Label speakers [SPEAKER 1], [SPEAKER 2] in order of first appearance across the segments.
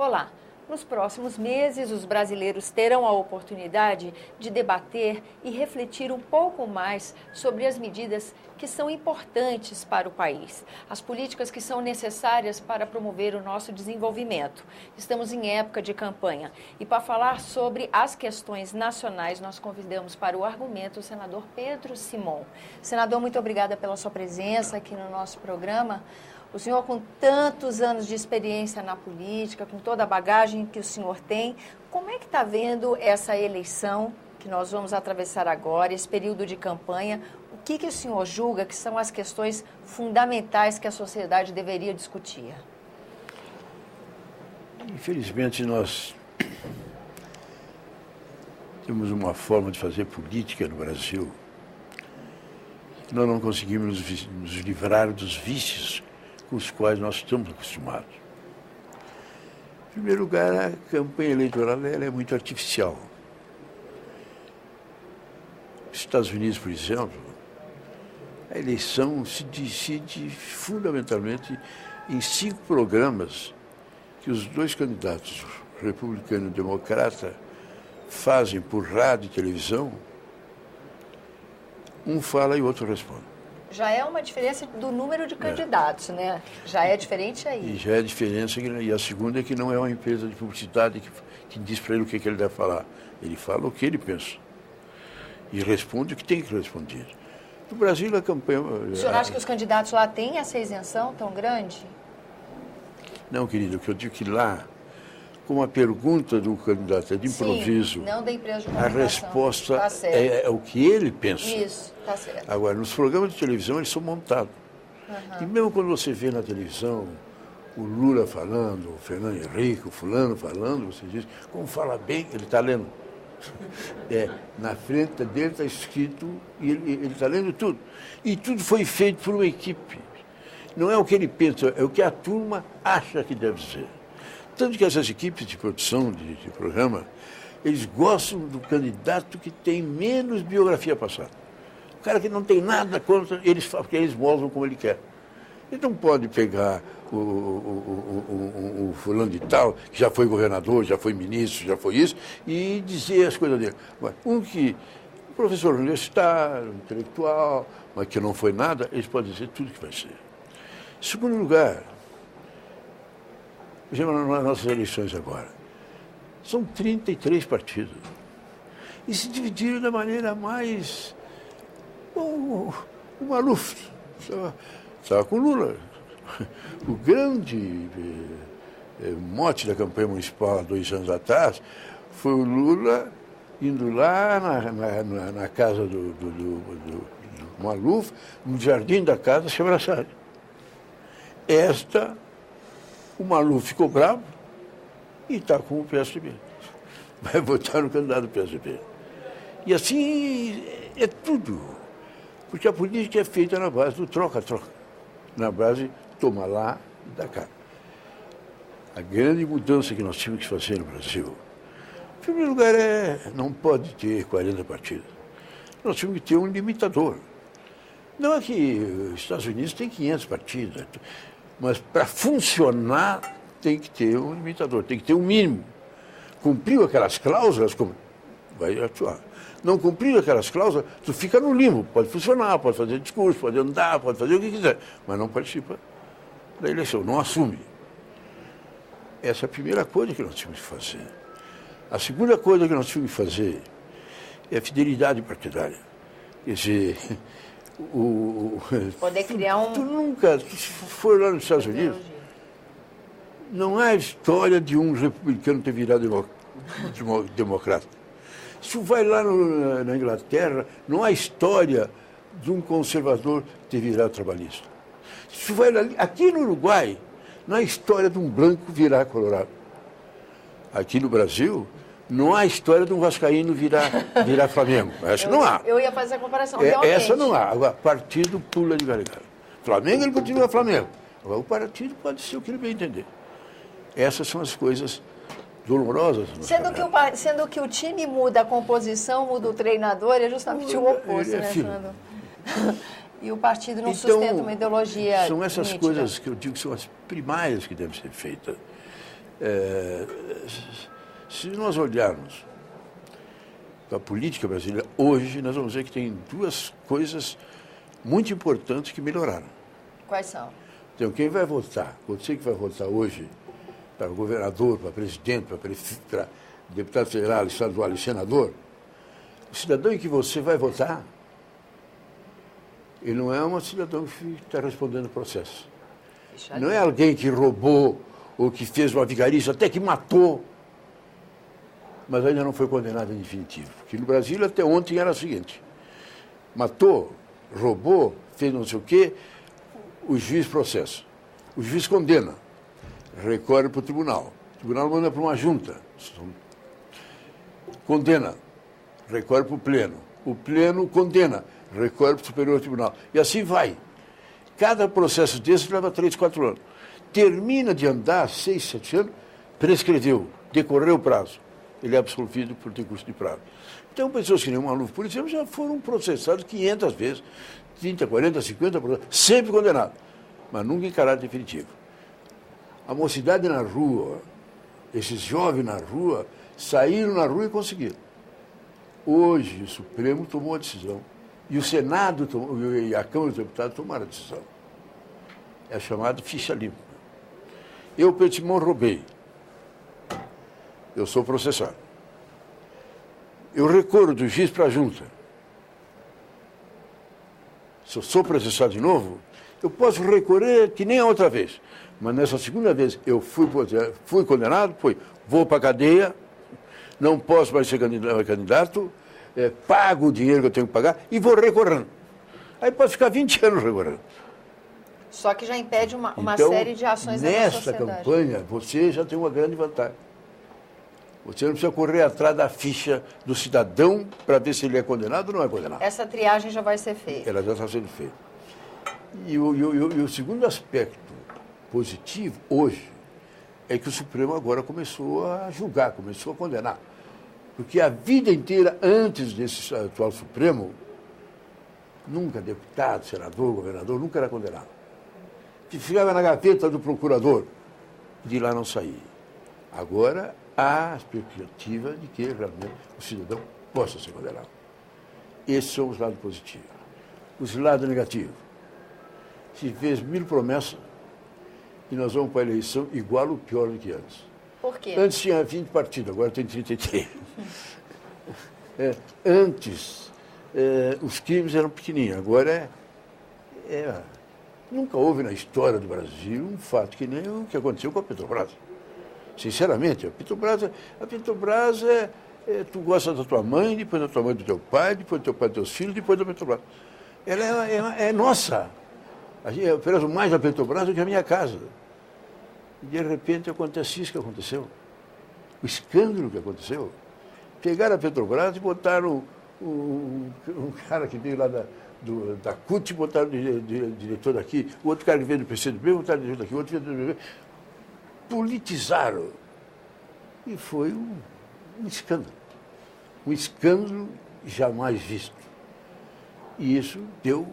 [SPEAKER 1] Olá! Nos próximos meses, os brasileiros terão a oportunidade de debater e refletir um pouco mais sobre as medidas que são importantes para o país, as políticas que são necessárias para promover o nosso desenvolvimento. Estamos em época de campanha e para falar sobre as questões nacionais, nós convidamos para o argumento o senador Pedro Simon. Senador, muito obrigada pela sua presença aqui no nosso programa. O senhor, com tantos anos de experiência na política, com toda a bagagem que o senhor tem, como é que está vendo essa eleição que nós vamos atravessar agora, esse período de campanha? O que o senhor julga que são as questões fundamentais que a sociedade deveria discutir?
[SPEAKER 2] Infelizmente, nós temos uma forma de fazer política no Brasil. Nós não conseguimos nos livrar dos vícios com os quais nós estamos acostumados. Em primeiro lugar, a campanha eleitoral ela é muito artificial. Nos Estados Unidos, por exemplo, a eleição se decide fundamentalmente em 5 programas que os dois candidatos, republicano e democrata, fazem por rádio e televisão. Um fala e o outro responde.
[SPEAKER 1] Já é uma diferença do número de candidatos, né? Já é diferente aí.
[SPEAKER 2] E já é diferença, e a segunda é que não é uma empresa de publicidade que diz para ele o que ele deve falar. Ele fala o que ele pensa. E responde o que tem que responder. No Brasil, a campanha...
[SPEAKER 1] O senhor acha que os candidatos lá têm essa isenção tão grande?
[SPEAKER 2] Não, querido, o que eu digo que lá, como a pergunta do candidato é de improviso,
[SPEAKER 1] sim, não da empresa de
[SPEAKER 2] a resposta
[SPEAKER 1] tá
[SPEAKER 2] é o que ele pensa.
[SPEAKER 1] Isso, tá certo.
[SPEAKER 2] Agora, nos programas de televisão, eles são montados. E mesmo quando você vê na televisão o Lula falando, o Fernando Henrique, o fulano falando, você diz, como fala bem, ele está lendo. Na frente dele está escrito, e ele está lendo tudo. E tudo foi feito por uma equipe. Não é o que ele pensa, é o que a turma acha que deve ser. Tanto que essas equipes de produção de programa, eles gostam do candidato que tem menos biografia passada. O cara que não tem nada contra, porque eles moldam como ele quer. Ele não pode pegar o fulano de tal, que já foi governador, já foi ministro, já foi isso, e dizer as coisas dele. O professor universitário, intelectual, mas que não foi nada, eles podem dizer tudo que vai ser. Em segundo lugar, por exemplo, nas nossas eleições agora, são 33 partidos. E se dividiram da maneira mais... O Maluf estava com Lula. O grande mote da campanha municipal há 2 anos atrás foi o Lula indo lá na casa do Maluf, no jardim da casa, se abraçarem. O Maluf ficou bravo e está com o PSDB. Vai votar no candidato do PSDB. E assim é tudo. Porque a política é feita na base do troca-troca. Na base, toma lá e dá cá. A grande mudança que nós tínhamos que fazer no Brasil, em primeiro lugar, não pode ter 40 partidos. Nós tínhamos que ter um limitador. Não é que os Estados Unidos têm 500 partidos, mas para funcionar tem que ter um limitador, tem que ter um mínimo. Cumpriu aquelas cláusulas, vai atuar. Não cumpriu aquelas cláusulas, tu fica no limbo. Pode funcionar, pode fazer discurso, pode andar, pode fazer o que quiser, mas não participa da eleição, não assume. Essa é a primeira coisa que nós tínhamos que fazer. A segunda coisa que nós tínhamos que fazer é a fidelidade partidária. Quer dizer,
[SPEAKER 1] poder criar um...
[SPEAKER 2] Tu nunca, se for lá nos Estados Unidos, não há história de um republicano ter virado democrata. Se vai lá na Inglaterra, não há história de um conservador ter virado trabalhista. Se vai lá, aqui no Uruguai, não há história de um branco virar colorado. Aqui no Brasil, não há história de um vascaíno virar Flamengo. Essa não há.
[SPEAKER 1] Eu ia fazer a comparação.
[SPEAKER 2] Essa não há. Agora, partido pula de galho. Flamengo, ele continua Flamengo. Agora, o partido pode ser o que ele bem entender. Essas são as coisas dolorosas.
[SPEAKER 1] Sendo que o time muda a composição, muda o treinador, é justamente o oposto, né, Fernando? E o partido não sustenta uma ideologia
[SPEAKER 2] São essas
[SPEAKER 1] nítida.
[SPEAKER 2] coisas que eu digo que são as primárias que devem ser feitas. Se nós olharmos para a política brasileira, hoje nós vamos ver que tem duas coisas muito importantes que melhoraram.
[SPEAKER 1] Quais são?
[SPEAKER 2] Então, quem vai votar, você que vai votar hoje para governador, para presidente, para deputado federal, estadual e senador, o cidadão em que você vai votar, ele não é um cidadão que está respondendo o processo. Não é alguém que roubou ou que fez uma vigarismo, até que matou, mas ainda não foi condenado em definitivo. Porque no Brasil até ontem era o seguinte: matou, roubou, fez não sei o quê, o juiz processa. O juiz condena, recorre para o tribunal manda para uma junta, condena, recorre para o pleno condena, recorre para o Superior Tribunal. E assim vai. Cada processo desse leva 3, 4 anos. Termina de andar 6, 7 anos, prescreveu, decorreu o prazo. Ele é absolvido por decurso de prazo. Então, pessoas que nem o Maluf, por exemplo, já foram processados 500 vezes, 30, 40, 50%, sempre condenados, mas nunca em caráter definitivo. A mocidade na rua, esses jovens na rua, saíram na rua e conseguiram. Hoje, o Supremo tomou a decisão. E o Senado e a Câmara dos Deputados tomaram a decisão. É chamado ficha limpa. Eu, Petimon, roubei. Eu sou processado. Eu recorro do juiz para a junta. Se eu sou processado de novo, eu posso recorrer que nem a outra vez. Mas nessa segunda vez eu fui condenado, vou para a cadeia, não posso mais ser candidato, pago o dinheiro que eu tenho que pagar e vou recorrendo. Aí posso ficar 20 anos recorrendo.
[SPEAKER 1] Só que já impede uma
[SPEAKER 2] então,
[SPEAKER 1] série de ações da sociedade.
[SPEAKER 2] Nessa campanha, você já tem uma grande vantagem. Você não precisa correr atrás da ficha do cidadão para ver se ele é condenado ou não é condenado.
[SPEAKER 1] Essa triagem já vai ser feita.
[SPEAKER 2] Ela já está sendo feita. E o segundo aspecto positivo hoje é que o Supremo agora começou a julgar, começou a condenar. Porque a vida inteira, antes desse atual Supremo, nunca deputado, senador, governador, nunca era condenado. Ficava na gaveta do procurador, de lá não saía. Agora, há a expectativa de que realmente o cidadão possa ser condenado. Esses são os lados positivos. Os lados negativos. Se fez 1000 promessas e nós vamos para a eleição igual ou pior do que antes.
[SPEAKER 1] Por quê?
[SPEAKER 2] Antes tinha 20 partidos, agora tem 33. Antes, os crimes eram pequenininhos, agora nunca houve na história do Brasil um fato que nem o que aconteceu com a Petrobras. Sinceramente, a Petrobras tu gosta da tua mãe, depois da tua mãe do teu pai, depois do teu pai dos teus filhos, depois da Petrobras. Ela é nossa. Eu prezo mais a Petrobras do que a minha casa. E de repente acontece isso que aconteceu. O escândalo que aconteceu. Pegaram a Petrobras e botaram um cara que veio lá da CUT, botaram diretor daqui, o outro cara que veio do PCdoB, botaram diretor daqui, o outro veio do PCdoB. Politizaram. E foi um escândalo. Um escândalo jamais visto. E isso deu...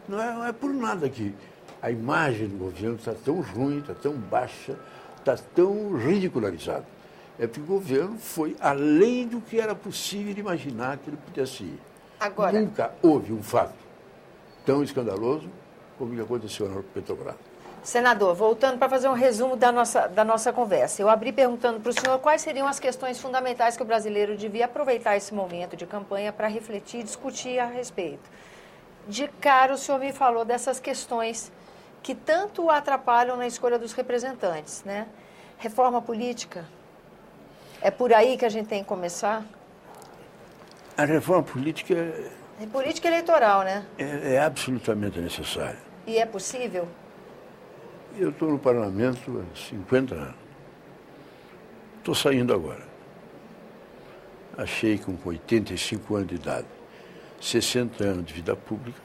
[SPEAKER 2] Não é por nada que a imagem do governo está tão ruim, está tão baixa, está tão ridicularizada. É porque o governo foi além do que era possível imaginar que ele pudesse ir.
[SPEAKER 1] Agora,
[SPEAKER 2] nunca houve um fato tão escandaloso como o que aconteceu na Petrobras.
[SPEAKER 1] Senador, voltando para fazer um resumo da nossa conversa, eu abri perguntando para o senhor quais seriam as questões fundamentais que o brasileiro devia aproveitar esse momento de campanha para refletir e discutir a respeito. De cara, o senhor me falou dessas questões que tanto o atrapalham na escolha dos representantes, né? Reforma política, é por aí que a gente tem que começar?
[SPEAKER 2] A reforma política
[SPEAKER 1] É política eleitoral, né?
[SPEAKER 2] é absolutamente necessária.
[SPEAKER 1] E é possível?
[SPEAKER 2] Eu estou no parlamento há 50 anos. Estou saindo agora. Achei que com 85 anos de idade, 60 anos de vida pública,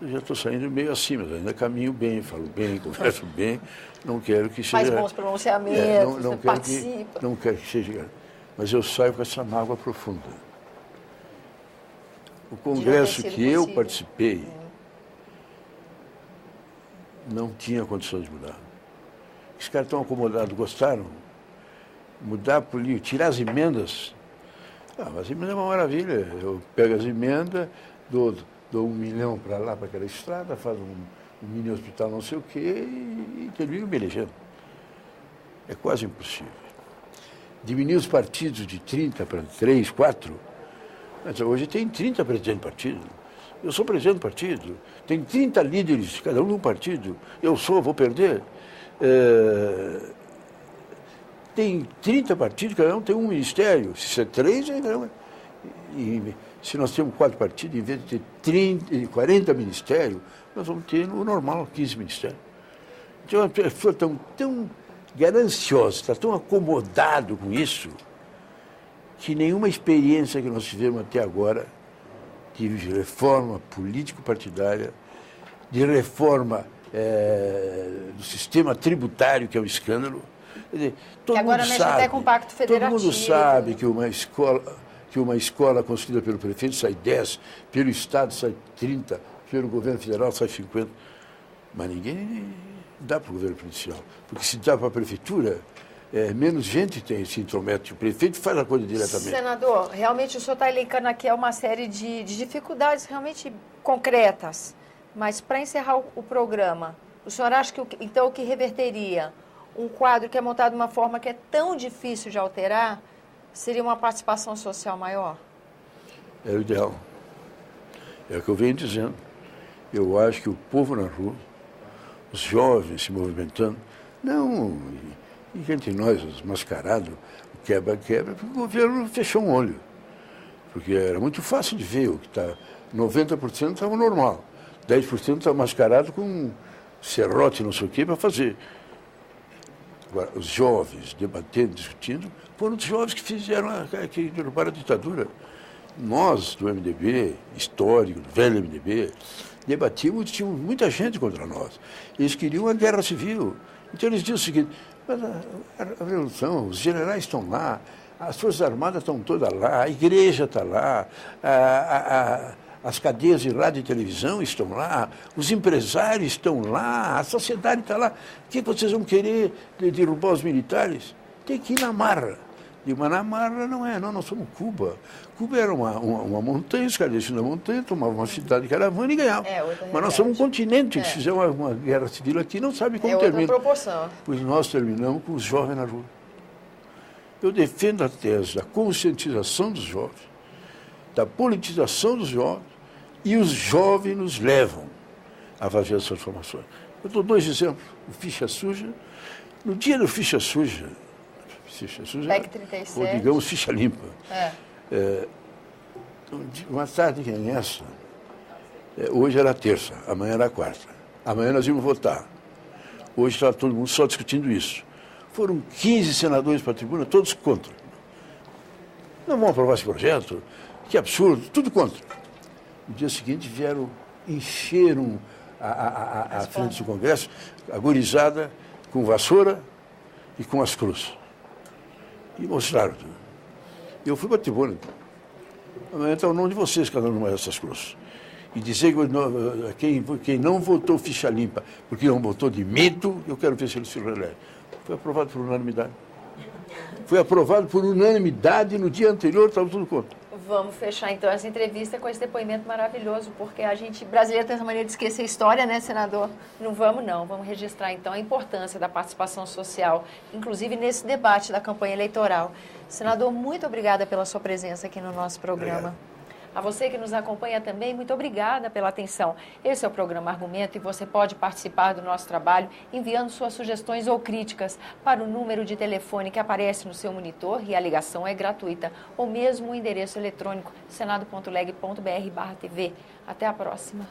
[SPEAKER 2] eu já estou saindo meio acima, ainda caminho bem, falo bem, converso bem, não quero que seja...
[SPEAKER 1] Faz bons pronunciamentos,
[SPEAKER 2] não
[SPEAKER 1] participa.
[SPEAKER 2] Não quero que seja... Mas eu saio com essa mágoa profunda. O congresso que eu participei não tinha condições de mudar. Os caras estão acomodados, gostaram? mudar a política, tirar as emendas. As emendas é uma maravilha. Eu pego as emendas, dou 1 milhão para lá, para aquela estrada, faço um mini hospital não sei o quê e termino me elegendo. É quase impossível. Diminuir os partidos de 30 para 3, 4. Mas hoje tem 30 presidentes de partido. Eu sou presidente do partido. Tem 30 líderes, cada um num partido. Vou perder. Tem 30 partidos, cada um tem um ministério. Se é 3, e se nós temos 4 partidos, em vez de ter 40 ministérios, nós vamos ter no normal 15 ministérios. Então as pessoas estão tão gananciosas, estão tão acomodadas com isso, que nenhuma experiência que nós tivemos até agora de reforma político-partidária, de reforma do sistema tributário, que é um escândalo. Quer dizer, todo
[SPEAKER 1] agora
[SPEAKER 2] mundo
[SPEAKER 1] mexe
[SPEAKER 2] sabe,
[SPEAKER 1] até com o Pacto Federativo.
[SPEAKER 2] todo mundo sabe que uma escola construída pelo prefeito sai 10, pelo Estado sai 30, pelo governo federal sai 50. Mas ninguém dá para o governo provincial. Porque se dá para a prefeitura, menos gente se intromete. O prefeito faz a coisa diretamente.
[SPEAKER 1] Senador, realmente o senhor está elencando aqui uma série de dificuldades realmente concretas. Mas para encerrar o programa, o senhor acha que então o que reverteria um quadro que é montado de uma forma que é tão difícil de alterar seria uma participação social maior?
[SPEAKER 2] É o ideal. É o que eu venho dizendo. Eu acho que o povo na rua, os jovens se movimentando, não, e entre nós, os mascarados, o quebra-quebra, porque o governo fechou um olho. Porque era muito fácil de ver o que está. 90% estava normal, 10% estava mascarado com serrote, não sei o quê, para fazer. Agora, os jovens debatendo, discutindo, foram os jovens que fizeram, que derrubaram a ditadura. Nós, do MDB, histórico, do velho MDB, debatíamos, tinha muita gente contra nós. Eles queriam a guerra civil. Então eles diziam o seguinte, mas a revolução, os generais estão lá, as Forças Armadas estão todas lá, a igreja está lá, as cadeias de rádio e televisão estão lá, os empresários estão lá, a sociedade está lá. O que vocês vão querer derrubar os militares? Tem que ir na marra. Mas na marra não é, não, nós somos Cuba. Cuba era uma montanha, os caras desciam na montanha, tomavam uma cidade de caravana e ganhavam. Mas nós somos um continente, se fizer uma guerra civil aqui, não sabe como termina.
[SPEAKER 1] Outra proporção.
[SPEAKER 2] Pois nós terminamos com os jovens na rua. Eu defendo a tese da conscientização dos jovens, da politização dos jovens, e os jovens nos levam a fazer essas transformações. Eu dou 2 exemplos. O Ficha Suja. No dia do Ficha Suja,
[SPEAKER 1] PEC 37.
[SPEAKER 2] ou digamos Ficha Limpa. Uma tarde que é essa, hoje era terça, amanhã era quarta. Amanhã nós íamos votar. Hoje está todo mundo só discutindo isso. Foram 15 senadores para a tribuna, todos contra. Não vão aprovar esse projeto? Que absurdo, tudo contra. No dia seguinte vieram, encheram a frente do Congresso, agorizada, com vassoura e com as cruzes. E mostraram tudo. Eu fui para a tribuna. Amanhã está o nome de vocês, cada um numa dessas cruzes. E dizer que quem não votou ficha limpa, porque não votou de medo, eu quero ver se ele se reelege. Foi aprovado por unanimidade. Foi aprovado por unanimidade, no dia anterior estava tudo contra.
[SPEAKER 1] Vamos fechar, então, essa entrevista com esse depoimento maravilhoso, porque a gente, brasileiro, tem essa maneira de esquecer a história, né, senador? Não vamos, não. Vamos registrar, então, a importância da participação social, inclusive nesse debate da campanha eleitoral. Senador, muito obrigada pela sua presença aqui no nosso programa. Obrigado. A você que nos acompanha também, muito obrigada pela atenção. Esse é o programa Argumento e você pode participar do nosso trabalho enviando suas sugestões ou críticas para o número de telefone que aparece no seu monitor e a ligação é gratuita, ou mesmo o endereço eletrônico senado.leg.br/TV. Até a próxima.